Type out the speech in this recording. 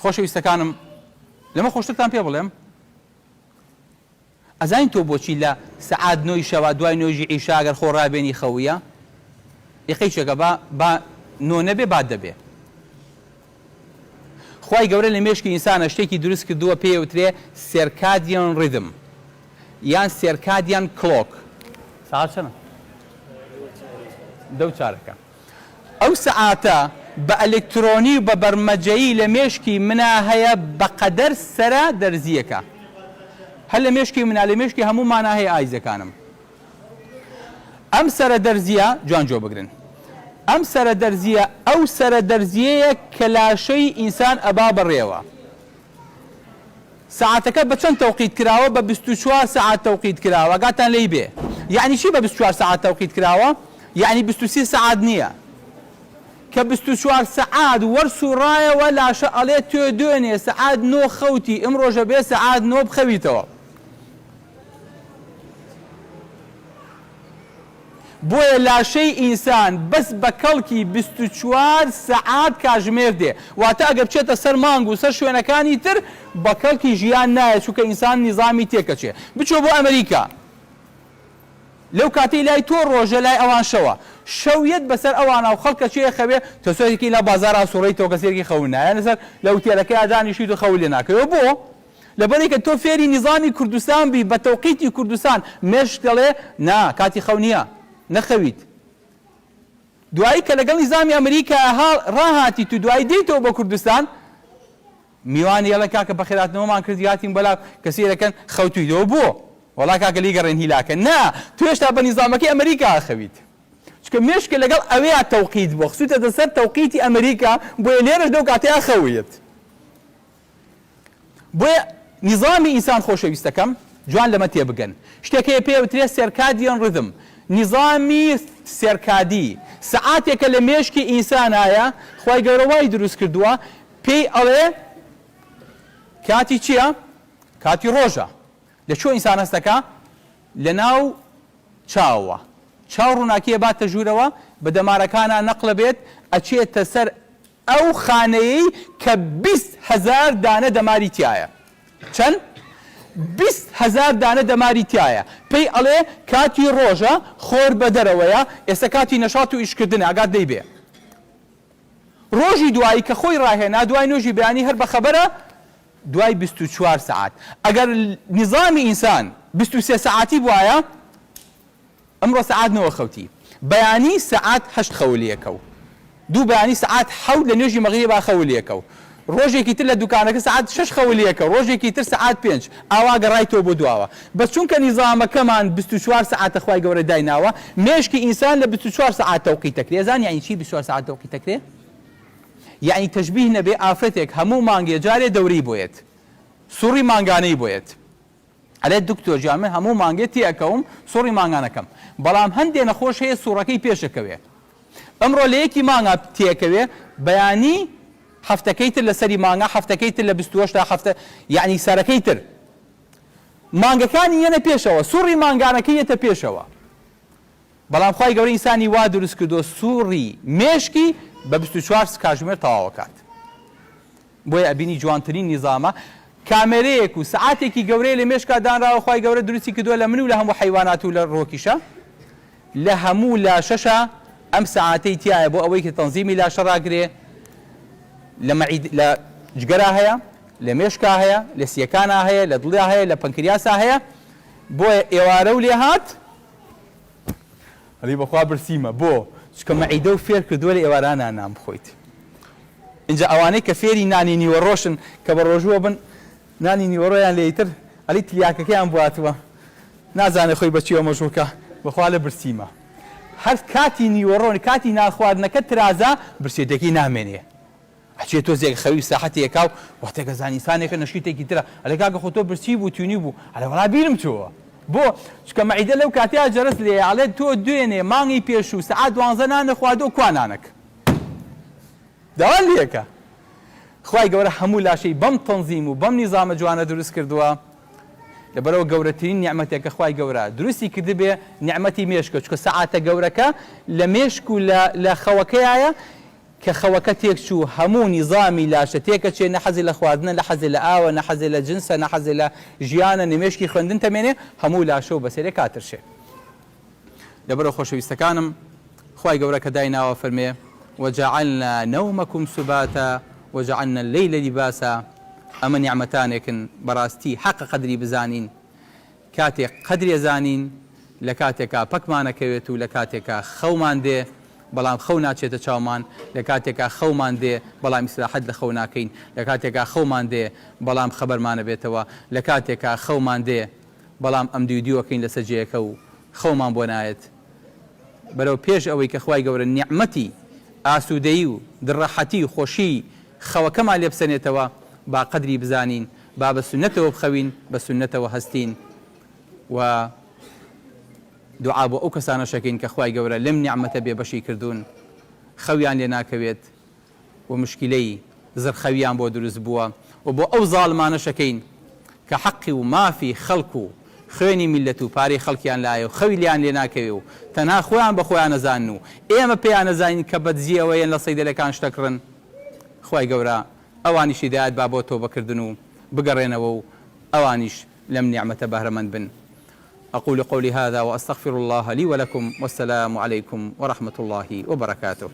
خۆشەویستەکانم لەمە خۆشتتان پێ بڵێم ئەزانین تۆ بۆچی لە سەعات 9 شەوە دوای نوێژی عیشا ئەگەر خۆ ڕابێنی خەویە یەقەیچێکە با 9 نەبێ بعد دەبێ. خوای گەورە لە مێشکی ئینسانە شتێکی دروست کردووە پێوترێ سێرکادیان ڕیدم یان سێرکادیان کلۆک. ساعت چەندە؟ 2:04. ئەو سەعاتە بە ئەلکترۆنی و بە بەرمەجەیی لە مێشکی منە هەیە بەقەدەر سەرە دەرزیەکە. هەر لە مێشکی منە لە مێشکی هەموومانە هەیە ئایزەکانم. ئەم سەرە دەرزیە جوانجۆ بگرن. ئەم سەرە دەرزیە ئەو سەرە دەرزیەیە کە لاشەی ئینسان ئەبا بەڕێوە. سەعاتەکە بە چەند تەوقیت کراوە؟ بە 24 سەعات تەوقیت کراوە. ئاگاتان لێی بێ. یعنی چی بە 24 سەعات تەوقیت کراوە؟ یعنی 23 سەعات نییە. کە 24 سەعات وەرسوڕایەوە لاشە ئەڵێ تۆ دوێنێ سەعات 9 خەوتی ئەمڕۆژە بێ سەعات 9 بخەویتەوە. بۆیە لاشەی ئینسان بەس بە کەڵکی 24 سەعات کاژمێر دێ. واتە ئەگەر بچێتە سەر مانگ و سەر شوێنەکانی تر بە کەڵکی ژیان نایە چونکە ئینسان نیزامی تێکەچێ. بچۆ بۆ ئەمریکا لەو کاتەی لای تۆ ڕۆژە لای ئەوان شەوە شەویەت بەسەر ئەوانە و خەڵکە چێ خەوێ تۆسۆیەکی لە بازارا سوڕیتەوە کەسێکی خەون نایە لەسەر لە وتێلەکەی دانیشیت و خەوی لێ ناکەوە. بۆ لەبەرەوەی کە تۆ فێری نیزامی کوردستان بی بە تەوقیتی کوردستان مێشک دەڵێ نا کاتی خەو نییە نەخەویت. دوایی کە لەگەڵ نیزامی ئەمریکا ڕاهاتی تو دوایی دیتەوە بە کوردستان میوانی هێڵە کاکە بە خێراتنەوەمان کردی هاتین بەلاو کەسی دەکەن خەوتویدەوە بۆ وەڵا کاکە لی گەڕێن هیلاکە نا تو هێشتا بە نیزامەکەی ئەمریکا خەویت چکە مێشکە لەگەڵ ئەوەیە تەوقیت بۆ خسووتە دەسەر تەوقیتی ئەمریکا بۆیە لێرەش دەو کاتەیە خەویت. بۆیە نیزامی ئینسان خۆشەویستەکەم جوان لەمە تێبگەن شتێکەیە پێوترێ سێرکادیان ڕدم نیزامی سێرکادی سەعاتێکە لە مێشکی ئینسانایە خوای گەورە وای دروست کردووە پێی ئەڵێ کاتی چییە؟ کاتی ڕۆژە. لە چۆ ئینسان هەستەکە؟ لە ناو چاوە. چاو ڕووناکیە باتە ژوورەوە بە دەمارەکانە نەقڵە بێت ئەچێتە سەر ئەو خانەیەی کە 20,000 دانە دەماری تایە. چەند؟ 20,000 دانە دەماری تایە. پێی ئەڵێ کاتی ڕۆژە خۆر بە دەرەوەیە ئێستا کاتی نەشات و ئیشکردنە ئاگات دەیبێ. ڕۆژی دوایی کە خۆی ڕاهێنا دوای نوێژی بەیانی هەر بەخەبەرە دوای 24 سەعات. ئەگەر نیزامی ئینسان 23 سەعاتی بوایە ئەمڕۆ سەعات 9 خەوتی بەیانی سەعات 8 خەولیەکە و دوو بەیانی سەعات 7 لە نوێژی مەغریبا خەولیەکە و ڕۆژێکی تر لە دوکانەکە سەعات 6 خەولیەکە ڕۆژێکی تر سەعات 5 ئاوا گەڕایتەوە بۆ دواوە. بەس چونکە نیزامەکەمان 24 سەعاتە خوای گەورە دایناوە مێشکی ئینسان لە 24 سەعات تەوقیتەکرێ. زانی یعنی چی 24 سەعات تەوقیتەکرێ؟ یعنی تەشبیه نەبێ ئافرەتێک هەموو مانگێ جارێ دەورەی بۆیێت سوڕی مانگانەی بۆیێت ئەلێ دکتۆر جان من هەموو مانگێ تێکەوم سوڕی مانگانەکەم بەڵام هەندێ نەخۆش هەیە سوڕەکەی پێشەکەوێ ئەمڕۆ لە یەکی مانگا تێکەوێ بەیانی هەفتەکەی تر لەسەری مانگا هەفتەکەی تر لە 28 تا هەفتە یعنی سەرەکەی تر مانگەکانی یەنە پێشەوە سوڕی مانگانەکەی یەتە پێشەوە. بەڵام خوای گەورە ئینسانی وا دروست کردو سوڕی مێشکی بە 24 کاتژمێر تەواوەکات. بۆیە ئەبینی جوانترین نیزامە کامێرەیەک و سەعاتێکی گەورەی لە مێشکا دانراوە خوای گەورە دروستی کردووە لە من و لە هەموو حیوانات و لە ڕۆکیشە لە هەموو لاشەشە ئەم سەعاتەی تایە بۆ ئەوەی کە تەنزیمی لاشە ڕاگرێ لە جگەرا هەیە لە مێشکا هەیە لە سیەکانە هەیە لە دڵیا هەیە لە پەنکریاسا هەیە. بۆیە ئێوارە و لێ هات هەڵی بەخوا برسیمە بۆ چکە مەعیدە و فێر کردووە لە ئێوارانە نام بخۆیت. اینجا ئەوانەی کە فێری نانی نیوەڕۆشن کە بە ڕۆژووە بن نانی نیوەڕۆیان لێیتر ئەلی تلیاکەکەیان بواتوە نازانێ خۆی بەچیوە مەژووکە بەخوا لە برسیمە. هەر کاتی نیوەڕۆن کاتی ناخواردنەکە ترازا برسێتێکی نامێنێ ئەچێت تۆ زێک خەوی ساحەتێکا و وەختێکە زانیسانێکە نەشیتێکی ترە ئەلێ کاکە خۆ تۆ برسی بوو تونی بوو ئەلێ وەڵا بیرم چووە بۆ چکە مەعیدە لەو کاتیا جەرس لێ ئەڵێ تۆ دوێنێ مانگی پێش و سەعات 12 نانە خواردۆ کوانانەک داوا لێکە. خوای گەورە هەموو لاشەی بەم تەنزیم و بەم نیزامە جوانە دروست کردووە لەبەرەوە گەورەترین نیعمەتێکە خوای گەورە دروستی کردبێ نیعمەتی مێشکە چکە سەعاتە گەورەکە لە مێشک و لە خەوەکەیایە کە خەوەکە تێک چوو هەموو نیزامی لاشە تێکە چێ نەحەزی لە خواردنە نەحەزی لە ئاوە نەحەزی لە جنسە نەحەزی لە ژیانە نمێشکی خوێندن تەمێنێ هەموو لاشە و بەسێرێ کاترشێ لەبەرەوە خۆشەویستەکانم خوای گەورە کە دایناوە فەرمێ وجعلنا نومكم سباتا وجعلنا الليل لباسا ئەمە نیعمەتانێکن بەڕاستی حەق قەدری بزانین کاتێک قەدرێ زانین لە کاتێکا پەکمانەکەوێت و لە کاتێکا خەومان دێ بەڵام خەو ناچێتە چاومان لە کاتێکا خەومان دێ بەڵام ئیسراحەت لە خەو ناکەین لە کاتێکا خەومان دێ بەڵام خەبەرمانە بێتەوە لە کاتێکا خەومان دێ بەڵام ئەم دیودیوەکەین لەسەر جێیەکە و خەومان بۆ نایەت بەرەو پێش ئەوەی کە خوای گەورە نیعمەتی ئاسوودەیی و دڕەحەتی و خۆشی خەوەکەمان لێ بسەنێتەوە با قەدری بزانین با بە سونەتەوە بخەوین بە سونەتەوە هەستین و دوعا بۆ ئەو کەسانە شەکەین کە خوای گەورە لەم نیعمەتە بێبەشی کردوون خەویان لێ ناکەوێت و مشکلەی زرخەویان بۆ دروست بووە و بۆ ئەو زاڵمانە شەکەین کە حەقی و مافی خەڵک و خوێنی میلەت و پارەی خەڵکیان لایە و خەوی لیان لێ ناکەوێ و تەنها خۆیان بە خۆیان نەزانن و ئێمە پێیان نەزانین کە بەدزیەوەیەن لە سەیدەلەکان شتەکڕن خوای گەورە ئەوانیش هیدایەت با بۆ تۆبەکردن و بگەڕێنەوە و ئەوانیش لەم نیعمەتە بەهرەمەند بن أقول قولي هذا وأستغفر الله لي ولكم والسلام عليكم ورحمة الله وبركاته